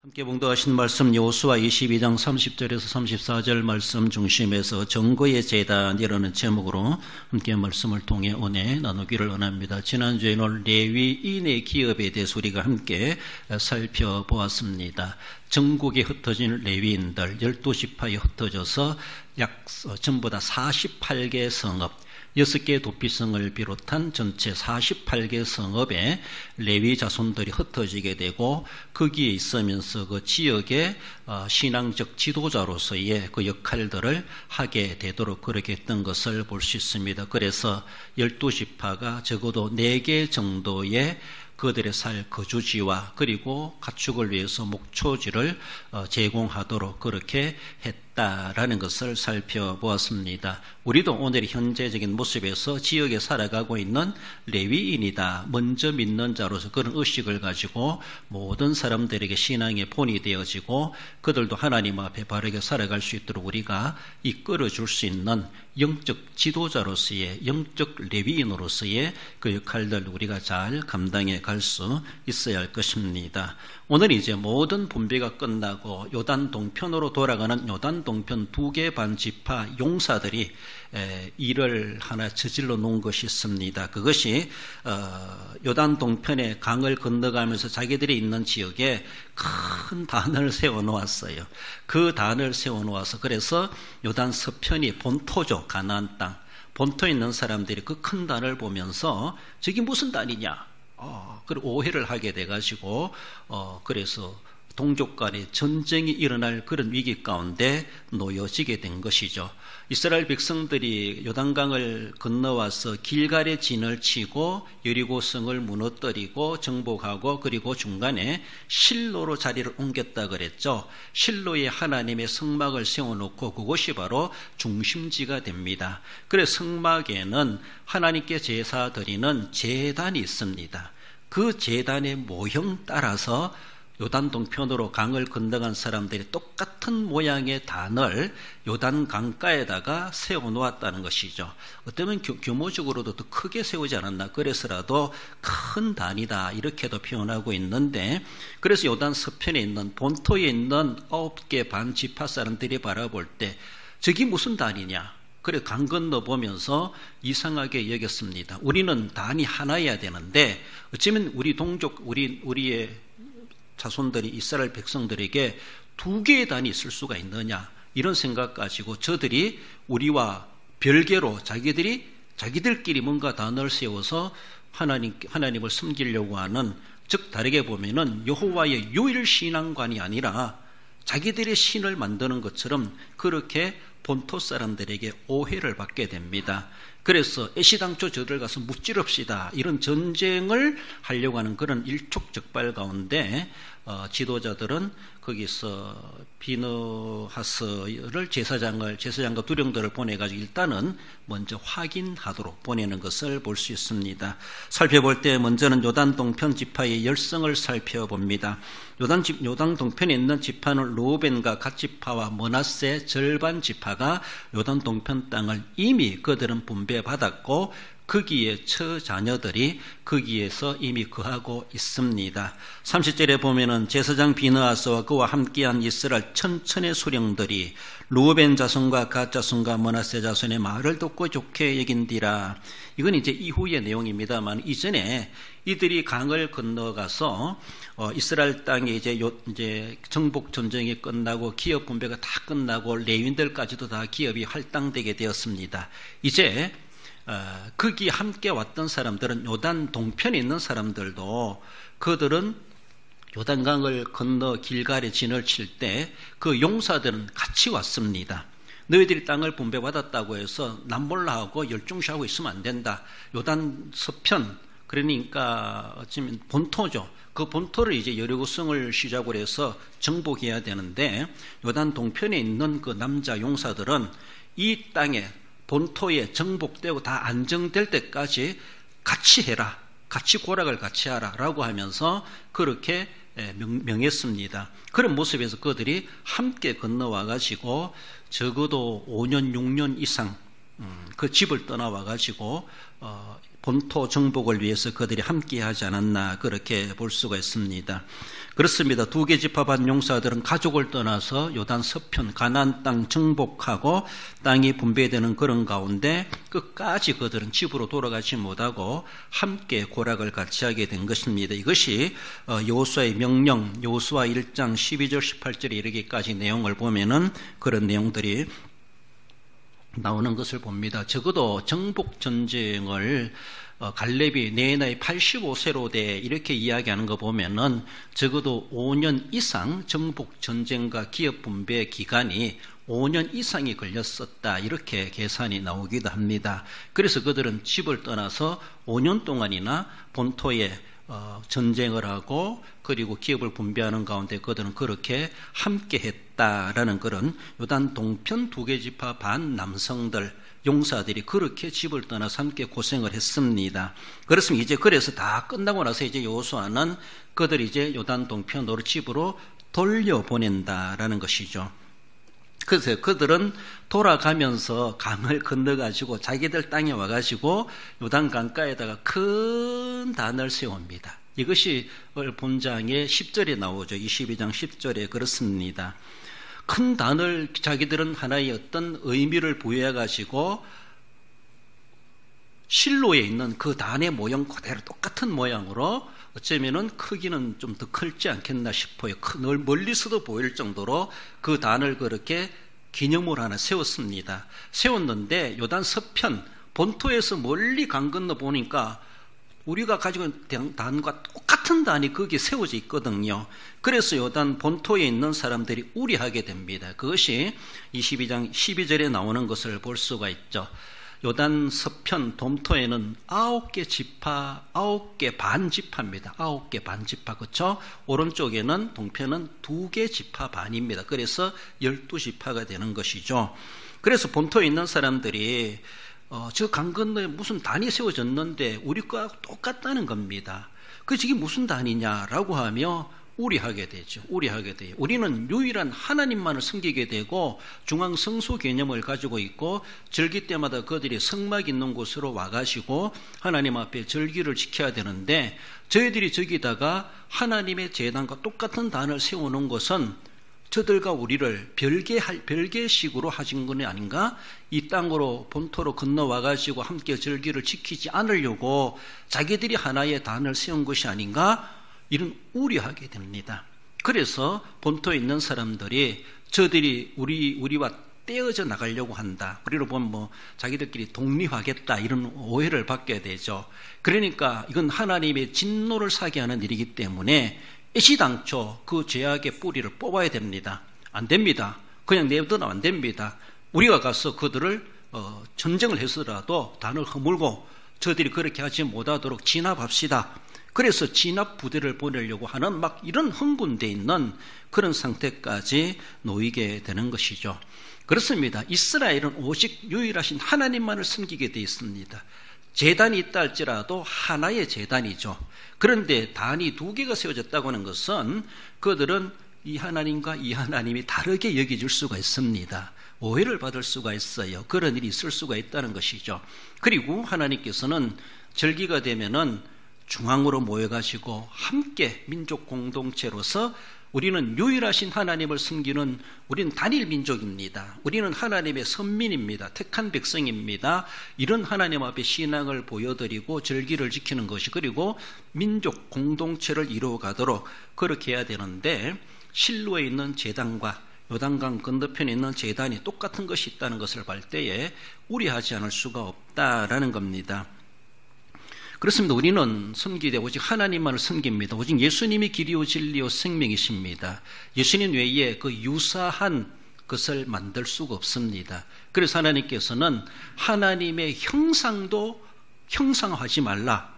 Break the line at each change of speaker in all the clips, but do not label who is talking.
함께 봉독하신 말씀 여호수아 22장 30절에서 34절 말씀 중심에서 정거의 제단이라는 제목으로 함께 말씀을 통해 은혜 나누기를 원합니다. 지난주에는 레위인의 기업에 대해서 우리가 함께 살펴보았습니다. 전국에 흩어진 레위인들 12지파에 흩어져서 전부 다 48개 성읍 6개의 도피성을 비롯한 전체 48개 성읍에 레위 자손들이 흩어지게 되고 거기에 있으면서 그 지역의 신앙적 지도자로서의 그 역할들을 하게 되도록 그렇게 했던 것을 볼 수 있습니다. 그래서 12지파가 적어도 4개 정도의 그들의 살 거주지와 그리고 가축을 위해서 목초지를 제공하도록 그렇게 했다라는 것을 살펴보았습니다. 우리도 오늘 현재적인 모습에서 지역에 살아가고 있는 레위인이다. 먼저 믿는 자로서 그런 의식을 가지고 모든 사람들에게 신앙의 본이 되어지고 그들도 하나님 앞에 바르게 살아갈 수 있도록 우리가 이끌어 줄 수 있는 영적 지도자로서의 영적 레위인으로서의 그 역할들 우리가 잘 감당해 갈 수 있어야 할 것입니다. 오늘 이제 모든 분배가 끝나고 요단 동편으로 돌아가는 요단 동편 2개 반 지파 용사들이 일을 하나 저질러 놓은 것이 있습니다. 그것이 요단 동편의 강을 건너가면서 자기들이 있는 지역에 큰 단을 세워놓았어요. 그 단을 세워놓아서 그래서 요단 서편이 본토죠. 가나안 땅. 본토에 있는 사람들이 그 큰 단을 보면서 저게 무슨 단이냐? 그리고 오해를 하게 돼가지고 그래서 동족 간에 전쟁이 일어날 그런 위기 가운데 놓여지게 된 것이죠. 이스라엘 백성들이 요단강을 건너와서 길갈에 진을 치고 여리고성을 무너뜨리고 정복하고 그리고 중간에 실로로 자리를 옮겼다 그랬죠. 실로에 하나님의 성막을 세워놓고 그곳이 바로 중심지가 됩니다. 그래서 성막에는 하나님께 제사 드리는 제단이 있습니다. 그 제단의 모형 따라서 요단 동편으로 강을 건너간 사람들이 똑같은 모양의 단을 요단 강가에다가 세워놓았다는 것이죠. 어쩌면 규모적으로도 더 크게 세우지 않았나 그래서라도 큰 단이다 이렇게도 표현하고 있는데 그래서 요단 서편에 있는 본토에 있는 9개 반 지파 사람들이 바라볼 때 저기 무슨 단이냐 그래 강 건너 보면서 이상하게 여겼습니다. 우리는 단이 하나여야 되는데 어쩌면 우리 동족 우리의 자손들이 이스라엘 백성들에게 2개의 단이 있을 수가 있느냐 이런 생각 가지고 저들이 우리와 별개로 자기들끼리 뭔가 단을 세워서 하나님을 섬기려고 하는 즉 다르게 보면은 여호와의 유일 신앙관이 아니라 자기들의 신을 만드는 것처럼 그렇게 본토 사람들에게 오해를 받게 됩니다. 그래서 애시당초 저들 가서 무찌릅시다 이런 전쟁을 하려고 하는 그런 일촉즉발 가운데 지도자들은 거기서 비느하스를 제사장과 두령들을 보내가지고 일단은 먼저 확인하도록 보내는 것을 볼 수 있습니다. 살펴볼 때 먼저는 요단 동편 지파의 열성을 살펴봅니다. 요단 동편에 있는 지파는 르우벤과 갓지파와 므낫세 절반 지파가 요단 동편 땅을 이미 그들은 분배받았고 거기에 처자녀들이 거기에서 이미 거하고 있습니다. 30절에 보면은 제사장 비느하스와 그와 함께한 이스라엘 천천의 수령들이 르우벤 자손과 갓 자손과 므낫세 자손의 말을 듣고 좋게 여긴디라. 이건 이제 이후의 내용입니다만 이전에 이들이 강을 건너가서 이스라엘 땅에 이제 정복 전쟁이 끝나고 기업 분배가 다 끝나고 레위인들까지도 다 기업이 할당되게 되었습니다. 이제 거기 함께 왔던 사람들은 요단 동편에 있는 사람들도 그들은 요단강을 건너 길갈에 진을 칠 때 그 용사들은 같이 왔습니다. 너희들이 땅을 분배받았다고 해서 남몰라하고 열중시하고 있으면 안 된다. 요단 서편 그러니까 어쩌면 본토죠. 그 본토를 이제 여리고성을 시작으로 해서 정복해야 되는데 요단 동편에 있는 그 남자 용사들은 이 땅에 본토에 정복되고 다 안정될 때까지 같이 해라. 같이 고락을 같이 하라. 라고 하면서 그렇게 명했습니다. 그런 모습에서 그들이 함께 건너와 가지고 적어도 5년, 6년 이상 그 집을 떠나와 가지고 본토 정복을 위해서 그들이 함께 하지 않았나 그렇게 볼 수가 있습니다. 그렇습니다. 두 개 지파 반 용사들은 가족을 떠나서 요단 서편 가나안 땅 정복하고 땅이 분배되는 그런 가운데 끝까지 그들은 집으로 돌아가지 못하고 함께 고락을 같이 하게 된 것입니다. 이것이 여호수아의 명령, 여호수아 1장 12절 18절에 이르기까지 내용을 보면은 그런 내용들이 나오는 것을 봅니다. 적어도 정복 전쟁을 갈렙이 내 나이 85세로 돼 이렇게 이야기하는 거 보면은 적어도 5년 이상 정복 전쟁과 기업 분배 기간이 5년 이상이 걸렸었다 이렇게 계산이 나오기도 합니다. 그래서 그들은 집을 떠나서 5년 동안이나 본토에 전쟁을 하고 그리고 기업을 분배하는 가운데 그들은 그렇게 함께 했다라는 그런 요단 동편 두 개 지파 반 남성들 용사들이 그렇게 집을 떠나서 함께 고생을 했습니다. 그렇습니다. 이제 그래서 다 끝나고 나서 이제 여호수아는 그들이 이제 요단 동편으로 집으로 돌려보낸다라는 것이죠. 그래서 그들은 돌아가면서 강을 건너가지고 자기들 땅에 와가지고 요단 강가에다가 큰 단을 세웁니다. 이것이 본장의 10절에 나오죠. 22장 10절에 그렇습니다. 큰 단을 자기들은 하나의 어떤 의미를 부여해가지고 실로에 있는 그 단의 모형 그대로 똑같은 모양으로 어쩌면은 크기는 좀 더 클지 않겠나 싶어요. 멀리서도 보일 정도로 그 단을 그렇게 기념으로 하나 세웠습니다. 세웠는데 요단 서편 본토에서 멀리 강 건너 보니까 우리가 가지고 있는 단과 똑같은 단이 거기에 세워져 있거든요. 그래서 요단 본토에 있는 사람들이 우려하게 됩니다. 그것이 22장 12절에 나오는 것을 볼 수가 있죠. 요단 서편 동토에는 9개 지파, 9개 반지파입니다. 9개 반지파, 그렇죠? 오른쪽에는 동편은 2개 지파 반입니다. 그래서 12지파가 되는 것이죠. 그래서 본토에 있는 사람들이 저 강 건너에 무슨 단이 세워졌는데 우리과 똑같다는 겁니다. 그래서 이게 무슨 단이냐라고 하며 우려하게 되죠. 우려하게 돼요. 우리는 유일한 하나님만을 섬기게 되고 중앙 성소 개념을 가지고 있고 절기 때마다 그들이 성막 있는 곳으로 와가지고 하나님 앞에 절기를 지켜야 되는데 저희들이 저기다가 하나님의 제단과 똑같은 단을 세우는 것은 저들과 우리를 별개식으로 하신 건 아닌가? 이 땅으로 본토로 건너와가지고 함께 절기를 지키지 않으려고 자기들이 하나의 단을 세운 것이 아닌가? 이런 우려하게 됩니다. 그래서 본토에 있는 사람들이 저들이 우리와 떼어져 나가려고 한다. 우리로 보면 자기들끼리 독립하겠다 이런 오해를 받게 되죠. 그러니까 이건 하나님의 진노를 사게 하는 일이기 때문에 애시당초 그 죄악의 뿌리를 뽑아야 됩니다. 안 됩니다. 그냥 내버려두면 안 됩니다. 우리가 가서 그들을 전쟁을 해서라도 단을 허물고 저들이 그렇게 하지 못하도록 진압합시다. 그래서 진압 부대를 보내려고 하는 막 이런 흥분되어 있는 그런 상태까지 놓이게 되는 것이죠. 그렇습니다. 이스라엘은 오직 유일하신 하나님만을 섬기게 되어 있습니다. 제단이 있다 할지라도 하나의 제단이죠. 그런데 단이 2개가 세워졌다고 하는 것은 그들은 이 하나님과 이 하나님이 다르게 여겨질 수가 있습니다. 오해를 받을 수가 있어요. 그런 일이 있을 수가 있다는 것이죠. 그리고 하나님께서는 절기가 되면은 중앙으로 모여가지고 함께 민족 공동체로서 우리는 유일하신 하나님을 섬기는 우리는 단일 민족입니다. 우리는 하나님의 선민입니다. 택한 백성입니다. 이런 하나님 앞에 신앙을 보여드리고 절기를 지키는 것이 그리고 민족 공동체를 이루어가도록 그렇게 해야 되는데 실로에 있는 제단과 요단강 건너편에 있는 제단이 똑같은 것이 있다는 것을 볼 때에 우려하지 않을 수가 없다라는 겁니다. 그렇습니다. 우리는 섬기되 오직 하나님만을 섬깁니다. 오직 예수님이 길이요 진리요 생명이십니다. 예수님 외에 그 유사한 것을 만들 수가 없습니다. 그래서 하나님께서는 하나님의 형상도 형상화하지 말라.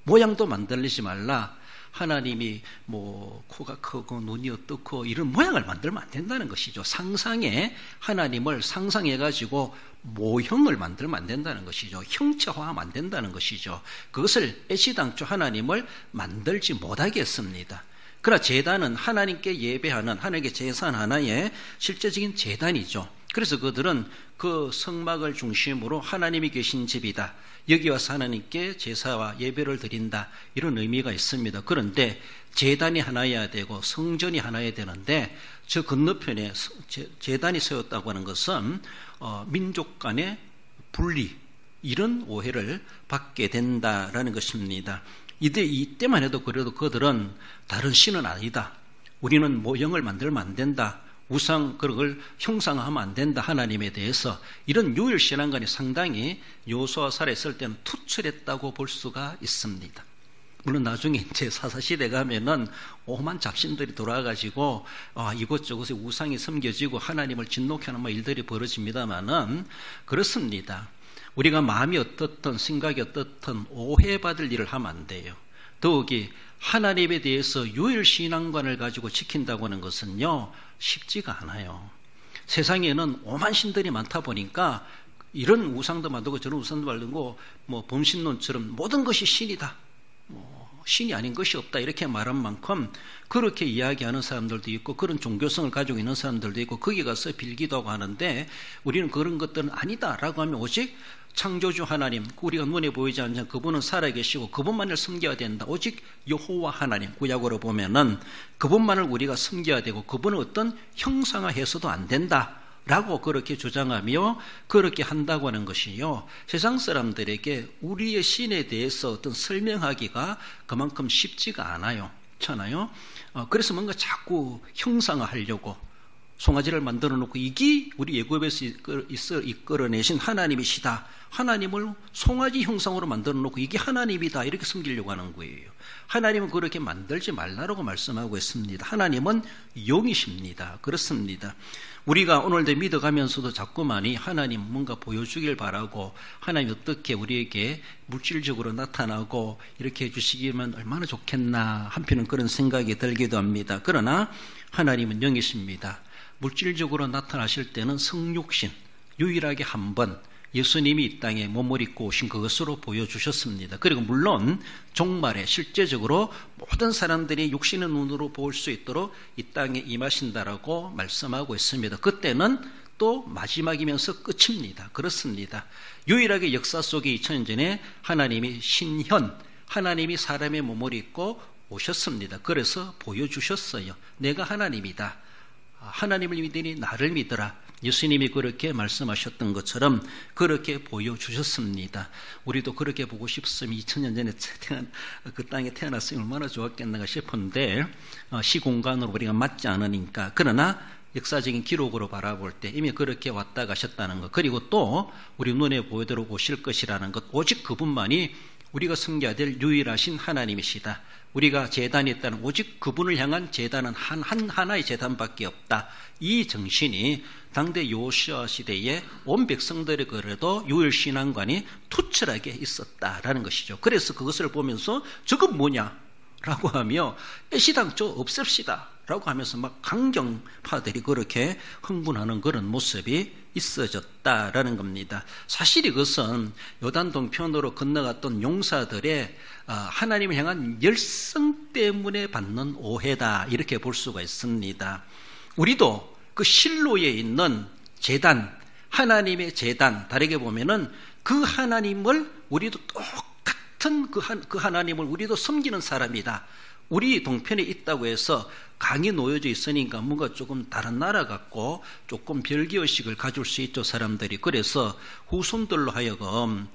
모양도 만들지 말라. 하나님이 코가 크고 눈이 어떻고 이런 모양을 만들면 안 된다는 것이죠. 상상에 하나님을 상상해가지고 모형을 만들면 안 된다는 것이죠. 형체화하면 안 된다는 것이죠. 그것을 애시당초 하나님을 만들지 못하게 했습니다. 그러나 제단은 하나님께 예배하는 하나님께 제사한 하나의 실제적인 제단이죠. 그래서 그들은 그 성막을 중심으로 하나님이 계신 집이다, 여기 와서 하나님께 제사와 예배를 드린다, 이런 의미가 있습니다. 그런데 제단이 하나여야 되고 성전이 하나여야 되는데 저 건너편에 제단이 세웠다고 하는 것은 민족 간의 분리, 이런 오해를 받게 된다라는 것입니다. 이때만 해도 그래도 그들은 다른 신은 아니다, 우리는 모형을 만들면 안 된다, 우상 그걸 형상화하면 안 된다, 하나님에 대해서, 이런 유일신앙관이 상당히 여호수아 살아있을 때는 투철했다고 볼 수가 있습니다. 물론 나중에 이제 사사시대 가면은 오만 잡신들이 돌아가지고 이곳저곳에 우상이 섬겨지고 하나님을 진노케 하는 일들이 벌어집니다만은, 그렇습니다. 우리가 마음이 어떻든 생각이 어떻든 오해받을 일을 하면 안 돼요. 더욱이 하나님에 대해서 유일신앙관을 가지고 지킨다고 하는 것은요, 쉽지가 않아요. 세상에는 오만 신들이 많다 보니까 이런 우상도 만들고 저런 우상도 만들고 범신론처럼 모든 것이 신이다, 신이 아닌 것이 없다, 이렇게 말한 만큼 그렇게 이야기하는 사람들도 있고 그런 종교성을 가지고 있는 사람들도 있고 거기 가서 빌기도 하고 하는데, 우리는 그런 것들은 아니다라고 하면 오직 창조주 하나님, 우리가 눈에 보이지 않는 그분은 살아계시고 그분만을 섬겨야 된다, 오직 여호와 하나님, 구약으로 보면은 그분만을 우리가 섬겨야 되고 그분은 어떤 형상화해서도 안 된다 라고 그렇게 주장하며 그렇게 한다고 하는 것이요, 세상 사람들에게 우리의 신에 대해서 어떤 설명하기가 그만큼 쉽지가 않아요. 그렇잖아요. 그래서 뭔가 자꾸 형상화하려고 송아지를 만들어 놓고 이게 우리 애굽에서 이끌어내신 하나님이시다, 하나님을 송아지 형상으로 만들어 놓고 이게 하나님이다, 이렇게 섬기려고 하는 거예요. 하나님은 그렇게 만들지 말라고 말씀하고 있습니다. 하나님은 영이십니다. 그렇습니다. 우리가 오늘도 믿어가면서도 자꾸만이 하나님 뭔가 보여주길 바라고, 하나님 어떻게 우리에게 물질적으로 나타나고 이렇게 해주시기면 얼마나 좋겠나 한편은 그런 생각이 들기도 합니다. 그러나 하나님은 영이십니다. 물질적으로 나타나실 때는 성육신, 유일하게 한 번 예수님이 이 땅에 몸을 입고 오신 그것으로 보여주셨습니다. 그리고 물론 종말에 실제적으로 모든 사람들이 육신의 눈으로 볼 수 있도록 이 땅에 임하신다라고 말씀하고 있습니다. 그때는 또 마지막이면서 끝입니다. 그렇습니다. 유일하게 역사 속에 2000년 전에 하나님이 신현, 하나님이 사람의 몸을 입고 오셨습니다. 그래서 보여주셨어요. 내가 하나님이다, 하나님을 믿으니 나를 믿어라, 예수님이 그렇게 말씀하셨던 것처럼 그렇게 보여주셨습니다. 우리도 그렇게 보고 싶으면 2000년 전에 그 땅에 태어났으면 얼마나 좋았겠나 싶은데 시공간으로 우리가 맞지 않으니까. 그러나 역사적인 기록으로 바라볼 때 이미 그렇게 왔다 가셨다는 것, 그리고 또 우리 눈에 보이도록 오실 것이라는 것, 오직 그분만이 우리가 섬겨야 될 유일하신 하나님이시다. 우리가 제단이 있다는 오직 그분을 향한 제단은 하나의 제단밖에 없다. 이 정신이 당대 여호수아 시대에 온 백성들의 그래도 유일신앙관이 투철하게 있었다라는 것이죠. 그래서 그것을 보면서 저건 뭐냐 라고 하며 애시당초 없앱시다 라고 하면서 막 강경파들이 그렇게 흥분하는 그런 모습이 있어졌다라는 겁니다. 사실 이것은 요단 동편으로 건너갔던 용사들의 하나님을 향한 열성 때문에 받는 오해다, 이렇게 볼 수가 있습니다. 우리도 그 실로에 있는 제단, 하나님의 제단, 다르게 보면은 그 하나님을 우리도 똑같은 그 하나님을 우리도 섬기는 사람이다. 우리 동편에 있다고 해서 강이 놓여져 있으니까 뭔가 조금 다른 나라 같고 조금 별개의식을 가질 수 있죠, 사람들이. 그래서 후손들로 하여금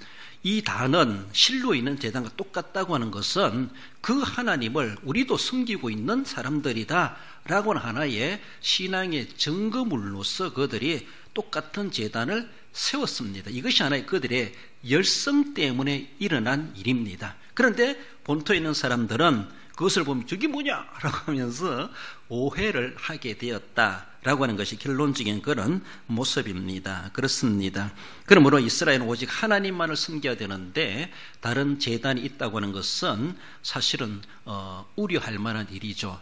이 단은 실로에 있는 제단과 똑같다고 하는 것은 그 하나님을 우리도 섬기고 있는 사람들이다 라고는 하나의 신앙의 증거물로서 그들이 똑같은 제단을 세웠습니다. 이것이 하나의 그들의 열성 때문에 일어난 일입니다. 그런데 본토에 있는 사람들은 그것을 보면 저게 뭐냐 라고 하면서 오해를 하게 되었다라고 하는 것이 결론적인 그런 모습입니다. 그렇습니다. 그러므로 이스라엘은 오직 하나님만을 섬겨야 되는데 다른 제단이 있다고 하는 것은 사실은 우려할 만한 일이죠.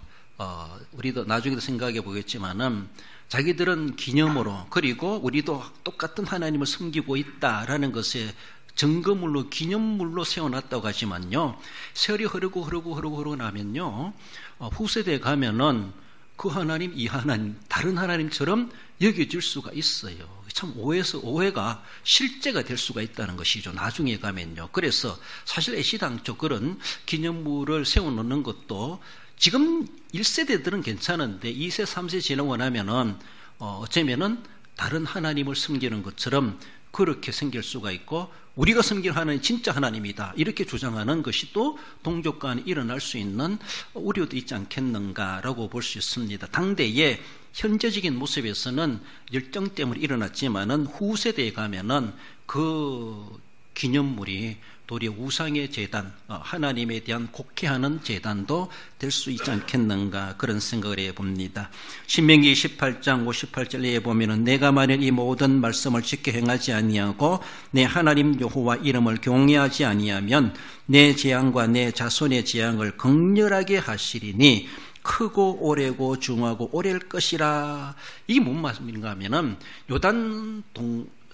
우리도 나중에도 생각해 보겠지만은 자기들은 기념으로, 그리고 우리도 똑같은 하나님을 섬기고 있다라는 것에 증거물로, 기념물로 세워놨다고 하지만요, 세월이 흐르고 나면요, 후세대에 가면은 그 하나님, 이 하나님, 다른 하나님처럼 여겨질 수가 있어요. 참 오해가 실제가 될 수가 있다는 것이죠. 나중에 가면요. 그래서 사실 애시당초 그런 기념물을 세워놓는 것도 지금 1세대들은 괜찮은데 2세, 3세 지나고 나면은 어쩌면은 다른 하나님을 섬기는 것처럼 그렇게 생길 수가 있고, 우리가 섬기는 하나님 진짜 하나님이다 이렇게 주장하는 것이 또 동족 간에 일어날 수 있는 우려도 있지 않겠는가라고 볼 수 있습니다. 당대의 현재적인 모습에서는 열정 때문에 일어났지만은 후세대에 가면은 그 기념물이 도리어 우상의 제단, 하나님에 대한 곡해하는 제단도 될 수 있지 않겠는가, 그런 생각을 해봅니다. 신명기 28장 58절에 보면은 내가 만일 이 모든 말씀을 지켜 행하지 아니하고 내 하나님 여호와 이름을 경외하지 아니하면 내 재앙과 내 자손의 재앙을 극렬하게 하시리니 크고 오래고 중하고 오래일 것이라. 이게 뭔 말씀인가 하면은 요단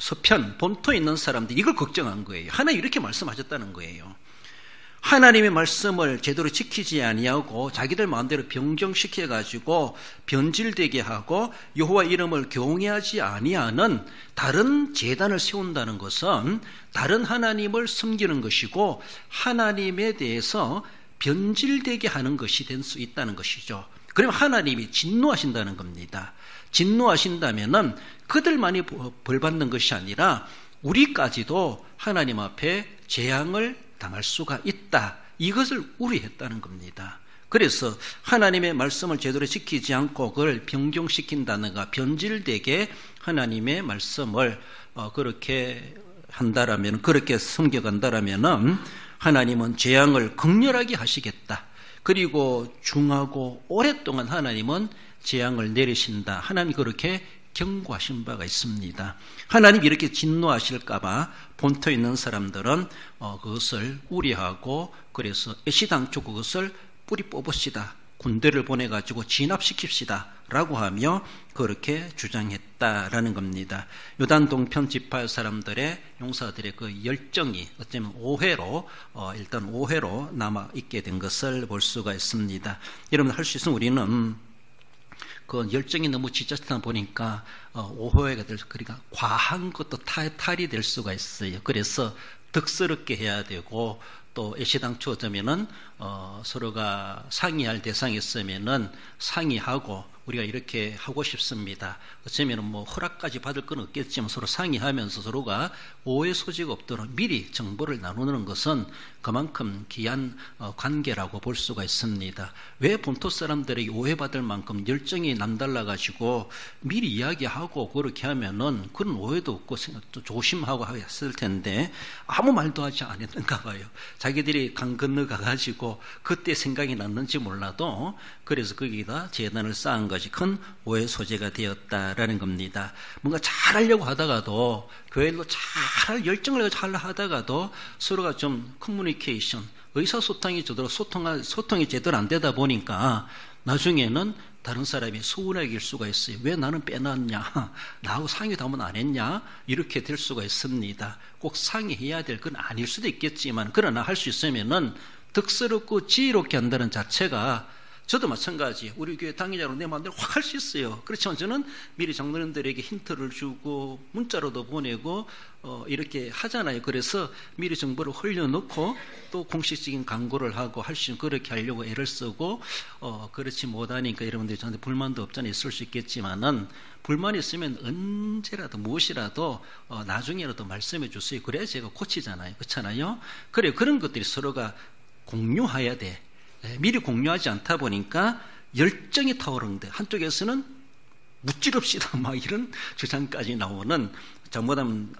서편 본토에 있는 사람들이 이걸 걱정한 거예요. 하나님 이렇게 말씀하셨다는 거예요. 하나님의 말씀을 제대로 지키지 아니하고 자기들 마음대로 변경시켜 가지고 변질되게 하고 여호와 이름을 경외하지 아니하는 다른 제단을 세운다는 것은 다른 하나님을 섬기는 것이고 하나님에 대해서 변질되게 하는 것이 될 수 있다는 것이죠. 그러면 하나님이 진노하신다는 겁니다. 진노하신다면은 그들만이 벌받는 것이 아니라 우리까지도 하나님 앞에 재앙을 당할 수가 있다. 이것을 우려했다는 겁니다. 그래서 하나님의 말씀을 제대로 지키지 않고 그걸 변경시킨다든가 변질되게 하나님의 말씀을 그렇게 한다라면, 그렇게 섬겨간다라면은 하나님은 재앙을 극렬하게 하시겠다. 그리고 중하고 오랫동안 하나님은 재앙을 내리신다. 하나님이 그렇게 경고하신 바가 있습니다. 하나님이 이렇게 진노하실까봐 본토에 있는 사람들은 그것을 우려하고, 그래서 애시당초 그것을 뿌리 뽑읍시다, 군대를 보내가지고 진압시킵시다 라고 하며 그렇게 주장했다라는 겁니다. 요단 동편 지파 사람들의, 용사들의 그 열정이 어쩌면 일단 오해로 남아있게 된 것을 볼 수가 있습니다. 여러분, 할 수 있으면 우리는 그 열정이 너무 지쳤다 보니까 오해가 그러니까 과한 것도 탈이 될 수가 있어요. 그래서 덕스럽게 해야 되고, 또 애시당초 어쩌면은 서로가 상의할 대상이 있으면은 상의하고 우리가 이렇게 하고 싶습니다. 어쩌면은 뭐 허락까지 받을 건 없겠지만 서로 상의하면서 서로가 오해 소지가 없도록 미리 정보를 나누는 것은 그만큼 귀한 관계라고 볼 수가 있습니다. 왜 본토 사람들에게 오해받을 만큼 열정이 남달라가지고 미리 이야기하고 그렇게 하면은 그런 오해도 없고 조심하고 했을 텐데 아무 말도 하지 않았는가 봐요. 자기들이 강 건너가가지고 그때 생각이 났는지 몰라도, 그래서 거기다 재단을 쌓은 것이 큰 오해 소재가 되었다라는 겁니다. 뭔가 잘하려고 하다가도, 교회로 잘 열정을 잘 하다가도 서로가 좀 커뮤니케이션, 의사소통이 제대로 안 되다 보니까 나중에는 다른 사람이 서운하게 될 수가 있어요. 왜 나는 빼놨냐? 나하고 상의도 한번 안 했냐? 이렇게 될 수가 있습니다. 꼭 상의해야 될 건 아닐 수도 있겠지만, 그러나 할 수 있으면은 덕스럽고 지혜롭게 한다는 자체가, 저도 마찬가지 우리 교회 당회자로 내 마음대로 확 할 수 있어요. 그렇지만 저는 미리 장로님들에게 힌트를 주고 문자로도 보내고 이렇게 하잖아요. 그래서 미리 정보를 흘려놓고 또 공식적인 광고를 하고 할 수 있는, 그렇게 하려고 애를 쓰고 그렇지 못하니까 여러분들이 저한테 불만도 없잖아요. 있을 수 있겠지만은 불만이 있으면 언제라도 무엇이라도 나중에라도 말씀해 주세요. 그래야 제가 고치잖아요. 그렇잖아요. 그래, 그런 것들이 서로가 공유해야 돼. 미리 공유하지 않다 보니까 열정이 타오르는데 한쪽에서는 무찌릅시다 막 이런 주장까지 나오는 잘못하면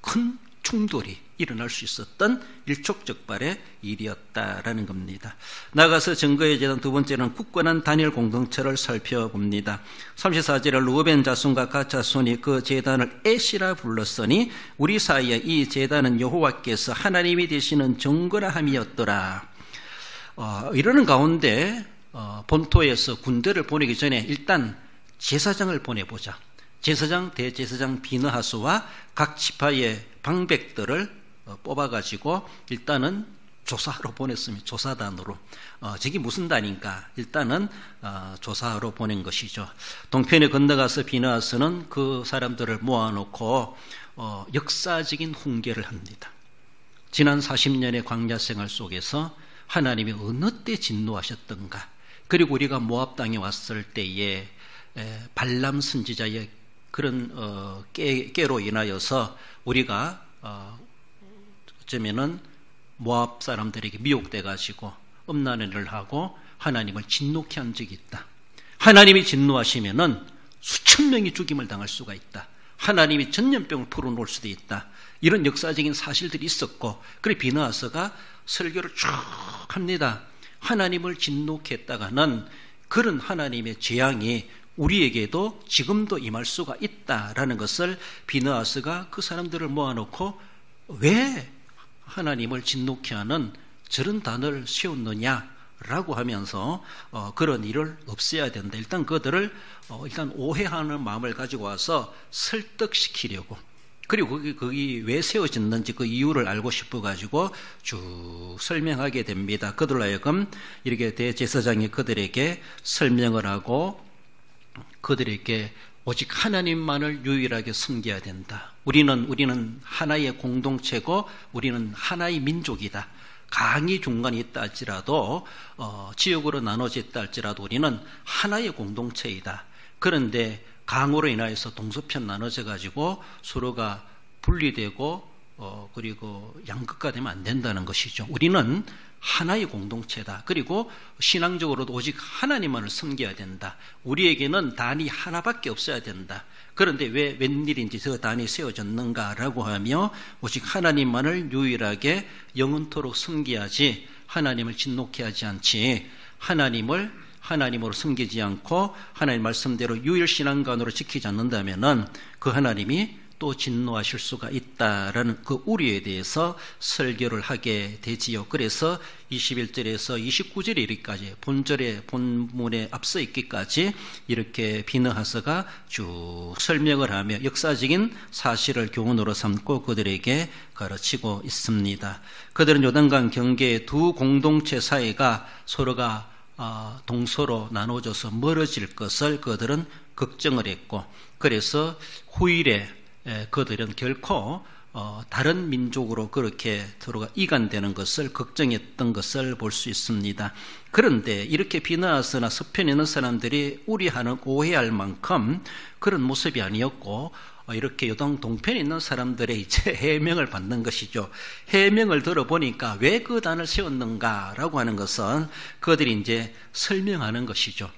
큰 충돌이 일어날 수 있었던 일촉즉발의 일이었다라는 겁니다. 나가서 증거의 재단, 두 번째는 굳건한 단일 공동체를 살펴봅니다. 34절에 루벤 자손과 갓 자손이 그 재단을 에시라 불렀으니 우리 사이에 이 재단은 여호와께서 하나님이 되시는 정거라 함이었더라. 이러는 가운데 본토에서 군대를 보내기 전에 일단 제사장을 보내보자. 제사장, 대제사장 비느하스와 각 지파의 방백들을 뽑아가지고 일단은 조사하러 보냈습니다. 조사단으로. 저기 무슨 단인가? 일단은 조사하러 보낸 것이죠. 동편에 건너가서 비느하스는 그 사람들을 모아놓고 역사적인 훈계를 합니다. 지난 40년의 광야 생활 속에서 하나님이 어느 때 진노하셨던가, 그리고 우리가 모압 땅에 왔을 때에 발람 선지자의 그런 깨로 인하여서 우리가 어쩌면은 모압 사람들에게 미혹돼 가지고 음란한 일을 하고 하나님을 진노케 한 적이 있다. 하나님이 진노하시면은 수천 명이 죽임을 당할 수가 있다. 하나님이 전염병을 풀어놓을 수도 있다. 이런 역사적인 사실들이 있었고, 그래 비느하스가 설교를 쭉 합니다. 하나님을 진노케 했다가는 그런 하나님의 재앙이 우리에게도 지금도 임할 수가 있다라는 것을 비느하스가 그 사람들을 모아놓고 왜 하나님을 진노케 하는 저런 단어를 세웠느냐라고 하면서 그런 일을 없애야 된다. 일단 그들을 일단 오해하는 마음을 가지고 와서 설득시키려고, 그리고 거기 왜 세워졌는지 그 이유를 알고 싶어가지고 쭉 설명하게 됩니다. 그들로 하여금 이렇게 대제사장이 그들에게 설명을 하고 그들에게 오직 하나님만을 유일하게 섬겨야 된다. 우리는 하나의 공동체고 우리는 하나의 민족이다. 강이 중간에 있다 할지라도 지역으로 나눠져 있다 할지라도 우리는 하나의 공동체이다. 그런데 강으로 인하여서 동서편 나눠져 가지고 서로가 분리되고 그리고 양극화 되면 안 된다는 것이죠. 우리는 하나의 공동체다. 그리고 신앙적으로도 오직 하나님만을 섬겨야 된다. 우리에게는 단이 하나밖에 없어야 된다. 그런데 왜 웬일인지 저 단이 세워졌는가라고 하며 오직 하나님만을 유일하게 영원토록 섬겨야지 하나님을 진노케 하지 않지, 하나님으로 섬기지 않고 하나님 말씀대로 유일신앙관으로 지키지 않는다면 그 하나님이 또 진노하실 수가 있다라는 그 우려에 대해서 설교를 하게 되지요. 그래서 21절에서 29절에 이르기까지 본문에 앞서 있기까지 이렇게 비느하스가 쭉 설명을 하며 역사적인 사실을 교훈으로 삼고 그들에게 가르치고 있습니다. 그들은 요단강 경계의 두 공동체 사이가 서로가 동서로 나눠져서 멀어질 것을 그들은 걱정을 했고, 그래서 후일에 그들은 결코 다른 민족으로 그렇게 서로가 이간되는 것을 걱정했던 것을 볼 수 있습니다. 그런데 이렇게 비느하스나 서편에 있는 사람들이 우려하는 오해할 만큼 그런 모습이 아니었고, 이렇게 요단 동편에 있는 사람들의 이제 해명을 받는 것이죠. 해명을 들어보니까 왜 그 단을 세웠는가라고 하는 것은 그들이 이제 설명하는 것이죠.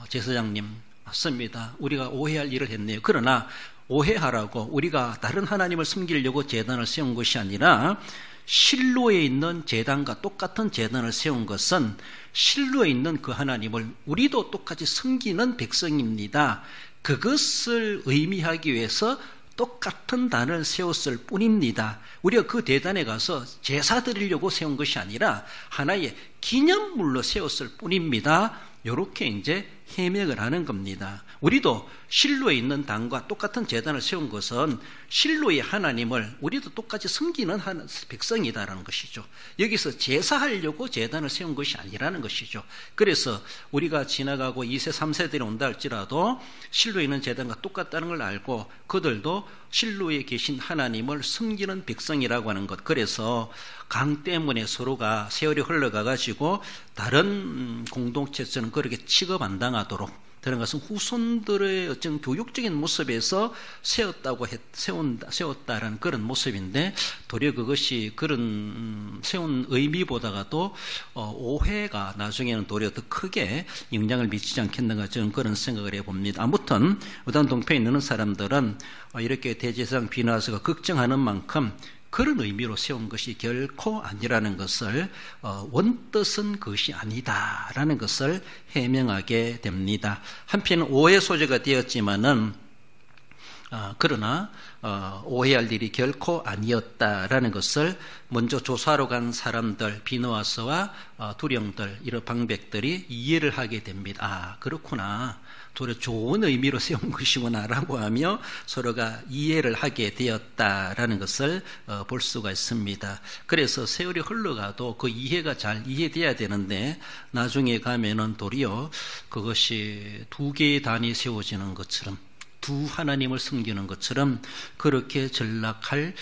제사장님, 맞습니다. 우리가 오해할 일을 했네요. 그러나 오해하라고 우리가 다른 하나님을 섬기려고 제단을 세운 것이 아니라 실로에 있는 제단과 똑같은 제단을 세운 것은 실로에 있는 그 하나님을 우리도 똑같이 섬기는 백성입니다. 그것을 의미하기 위해서 똑같은 단을 세웠을 뿐입니다. 우리가 그 대단에 가서 제사 드리려고 세운 것이 아니라 하나의 기념물로 세웠을 뿐입니다. 이렇게 이제 해명을 하는 겁니다. 우리도 실로에 있는 단과 똑같은 제단을 세운 것은 실로의 하나님을 우리도 똑같이 섬기는 백성이다라는 것이죠. 여기서 제사하려고 제단을 세운 것이 아니라는 것이죠. 그래서 우리가 지나가고 2세 3세들이 온다 할지라도 실로에 있는 제단과 똑같다는 걸 알고 그들도 실로에 계신 하나님을 섬기는 백성이라고 하는 것. 그래서 강 때문에 서로가 세월이 흘러가가지고 다른 공동체에서는 그렇게 취급 안 당하도록, 그런 것은 후손들의 어떤 교육적인 모습에서 세웠다라는 그런 모습인데, 도리어 그것이 그런 세운 의미보다가도 오해가 나중에는 도리어 더 크게 영향을 미치지 않겠는가, 저는 그런 생각을 해봅니다. 아무튼 요단 동편에 있는 사람들은 이렇게 대제사장 비느하스가 걱정하는 만큼 그런 의미로 세운 것이 결코 아니라는 것을, 원뜻은 그것이 아니다라는 것을 해명하게 됩니다. 한편 오해 소재가 되었지만은 그러나 오해할 일이 결코 아니었다라는 것을 먼저 조사로 간 사람들, 비느와스와 두령들, 이런 방백들이 이해를 하게 됩니다. 그렇구나. 도리어 좋은 의미로 세운 것이구나라고 하며 서로가 이해를 하게 되었다라는 것을 볼 수가 있습니다. 그래서 세월이 흘러가도 그 이해가 잘 이해돼야 되는데 나중에 가면은 도리어 그것이 두 개의 단이 세워지는 것처럼, 두 하나님을 섬기는 것처럼 그렇게 전락할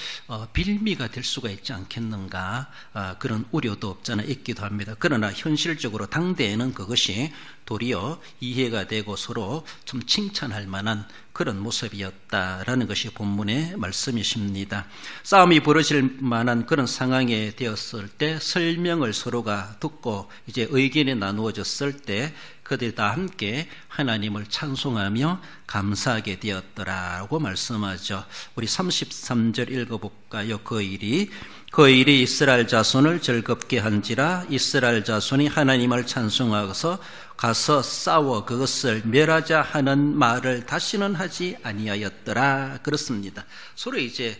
빌미가 될 수가 있지 않겠는가, 그런 우려도 없잖아 있기도 합니다. 그러나 현실적으로 당대에는 그것이 도리어 이해가 되고 서로 좀 칭찬할 만한 그런 모습이었다라는 것이 본문의 말씀이십니다. 싸움이 벌어질 만한 그런 상황에 되었을 때 설명을 서로가 듣고 이제 의견이 나누어졌을 때 그들이 다 함께 하나님을 찬송하며 감사하게 되었더라고 말씀하죠. 우리 33절 읽어볼까요? 그 일이 이스라엘 자손을 즐겁게 한지라 이스라엘 자손이 하나님을 찬송하고서 가서 싸워 그것을 멸하자 하는 말을 다시는 하지 아니하였더라. 그렇습니다. 서로 이제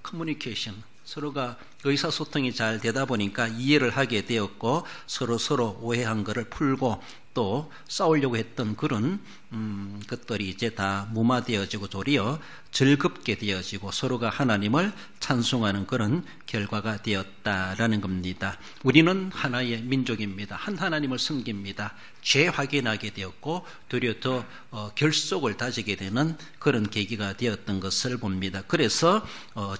커뮤니케이션, 서로가 의사소통이 잘 되다 보니까 이해를 하게 되었고 서로 오해한 것을 풀고 또 싸우려고 했던 그런 것들이 이제 다 무마되어지고 도리어 즐겁게 되어지고 서로가 하나님을 찬송하는 그런 결과가 되었다라는 겁니다. 우리는 하나의 민족입니다. 한 하나님을 섬깁니다. 죄 확인하게 되었고 도리어 더 결속을 다지게 되는 그런 계기가 되었던 것을 봅니다. 그래서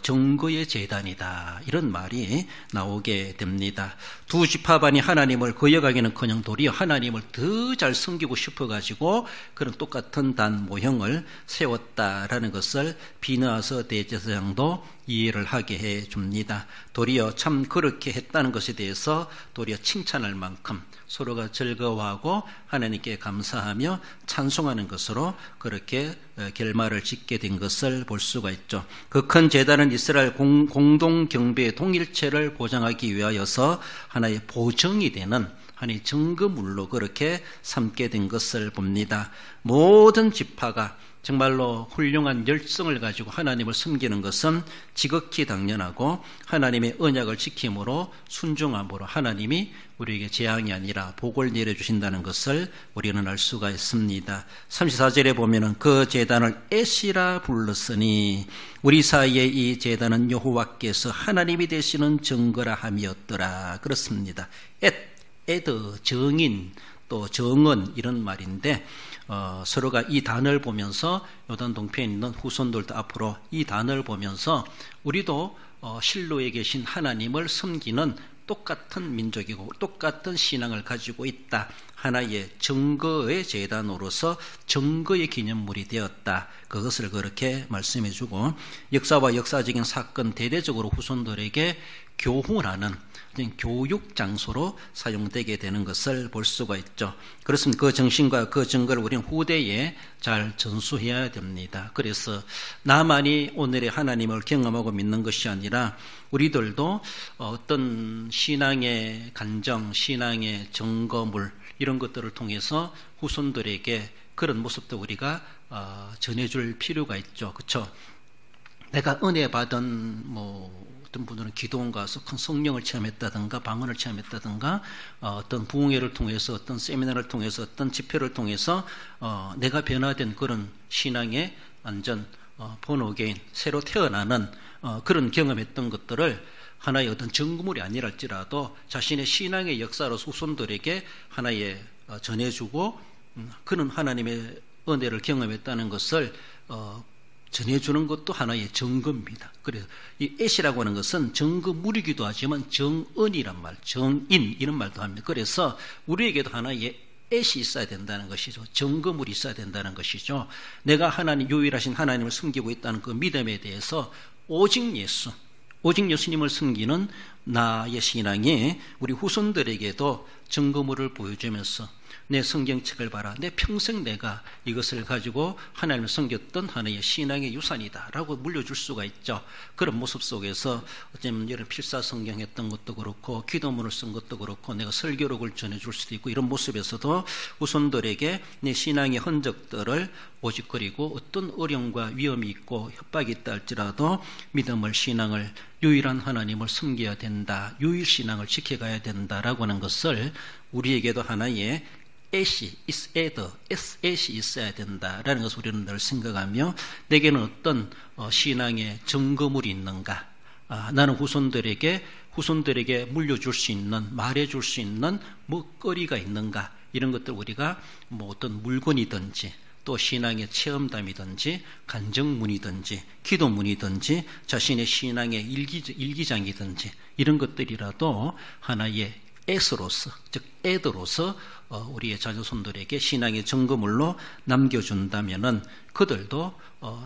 정거의 제단이다 이런 말이 나오게 됩니다. 두 지파반이 하나님을 거역하기는커녕 도리어 하나님을 더 잘 섬기고 싶어가지고 그런 똑같은 단 모형을 세웠다라는 것을 비느하스 대제사장도 이해를 하게 해줍니다. 도리어 참 그렇게 했다는 것에 대해서 도리어 칭찬할 만큼 서로가 즐거워하고 하나님께 감사하며 찬송하는 것으로 그렇게 결말을 짓게 된 것을 볼 수가 있죠. 그 큰 제단은 이스라엘 공동 경배의 통일체를 보장하기 위하여서 하나의 보정이 되는 하나의 증거물로 그렇게 삼게 된 것을 봅니다. 모든 지파가 정말로 훌륭한 열성을 가지고 하나님을 섬기는 것은 지극히 당연하고 하나님의 언약을 지킴으로 순종함으로 하나님이 우리에게 재앙이 아니라 복을 내려주신다는 것을 우리는 알 수가 있습니다. 34절에 보면은 그 제단을 엣이라 불렀으니 우리 사이에 이 제단은 여호와께서 하나님이 되시는 증거라 함이었더라. 그렇습니다. 에드, 정인, 또 정언 이런 말인데 서로가 이 단을 보면서 요단 동편에 있는 후손들도 앞으로 이 단을 보면서 우리도 실로에 계신 하나님을 섬기는 똑같은 민족이고 똑같은 신앙을 가지고 있다. 하나의 증거의 제단으로서 증거의 기념물이 되었다. 그것을 그렇게 말씀해주고 역사와 역사적인 사건 대대적으로 후손들에게 교훈하는 교육 장소로 사용되게 되는 것을 볼 수가 있죠. 그렇습니다. 그 정신과 그 증거를 우리는 후대에 잘 전수해야 됩니다. 그래서 나만이 오늘의 하나님을 경험하고 믿는 것이 아니라 우리들도 어떤 신앙의 간정, 신앙의 증거물 이런 것들을 통해서 후손들에게 그런 모습도 우리가 전해줄 필요가 있죠. 그렇죠? 내가 은혜 받은 어떤 분들은 기도원 가서 큰 성령을 체험했다든가 방언을 체험했다든가 어떤 부흥회를 통해서 어떤 세미나를 통해서 어떤 집회를 통해서 내가 변화된 그런 신앙의 완전 본어게인 새로 태어나는 그런 경험했던 것들을 하나의 어떤 증거물이 아니랄지라도 자신의 신앙의 역사로 후손들에게 하나의 전해주고 그는 하나님의 은혜를 경험했다는 것을 전해주는 것도 하나의 증거입니다. 그래서 이 엣이라고 하는 것은 증거물이기도 하지만 정언이란 말, 정인 이런 말도 합니다. 그래서 우리에게도 하나의 엣이 있어야 된다는 것이죠. 증거물이 있어야 된다는 것이죠. 내가 하나님 유일하신 하나님을 섬기고 있다는 그 믿음에 대해서 오직 예수님을 섬기는 나의 신앙이 우리 후손들에게도 증거물을 보여주면서 내 성경책을 봐라. 내 평생 내가 이것을 가지고 하나님을 섬겼던 하나의 신앙의 유산이다라고 물려줄 수가 있죠. 그런 모습 속에서 어쩌면 이런 필사성경 했던 것도 그렇고 기도문을 쓴 것도 그렇고 내가 설교록을 전해줄 수도 있고 이런 모습에서도 후손들에게 내 신앙의 흔적들을 오직거리고 어떤 어려움과 위험이 있고 협박이 있다 할지라도 믿음을 신앙을 유일한 하나님을 섬겨야 된다. 유일신앙을 지켜가야 된다라고 하는 것을 우리에게도 하나의 애시 있어야 된다라는 것을 우리는 늘 생각하며 내게는 어떤 신앙의 증거물이 있는가 나는 후손들에게 물려줄 수 있는 말해줄 수 있는 먹거리가 있는가 이런 것들 우리가 어떤 물건이든지 또 신앙의 체험담이든지 간증문이든지 기도문이든지 자신의 신앙의 일기장이든지 이런 것들이라도 하나의 애서로서 즉 애들로서 우리의 자녀손들에게 신앙의 증거물로 남겨준다면은 그들도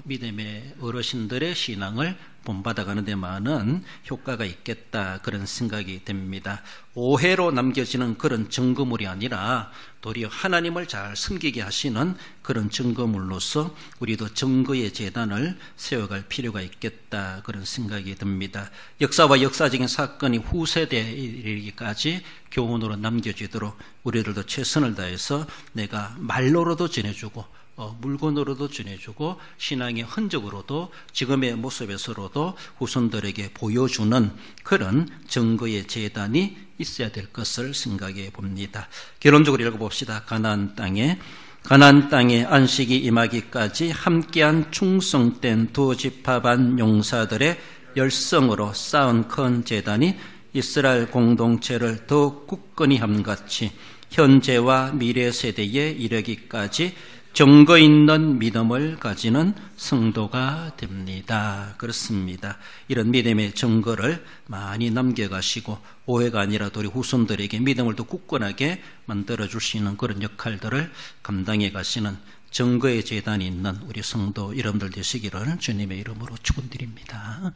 믿음의 어르신들의 신앙을 본받아가는 데 많은 효과가 있겠다 그런 생각이 됩니다. 오해로 남겨지는 그런 증거물이 아니라 도리어 하나님을 잘 섬기게 하시는 그런 증거물로서 우리도 증거의 재단을 세워갈 필요가 있겠다 그런 생각이 듭니다. 역사와 역사적인 사건이 후세대에 이르기까지 교훈으로 남겨지도록 우리들도 최선을 다해서 내가 말로라도 전해주고 물건으로도 전해주고 신앙의 흔적으로도 지금의 모습에서로도 후손들에게 보여주는 그런 증거의 재단이 있어야 될 것을 생각해 봅니다. 결론적으로 읽어봅시다. 가나안 땅에 안식이 임하기까지 함께한 충성된 두 지파반 용사들의 열성으로 쌓은 큰 재단이 이스라엘 공동체를 더욱 굳건히 함같이 현재와 미래 세대에 이르기까지 증거 있는 믿음을 가지는 성도가 됩니다. 그렇습니다. 이런 믿음의 증거를 많이 남겨가시고 오해가 아니라 우리 후손들에게 믿음을 더 굳건하게 만들어줄 수 있는 그런 역할들을 감당해 가시는 증거의 재단이 있는 우리 성도 여러분들 되시기를 주님의 이름으로 축원드립니다.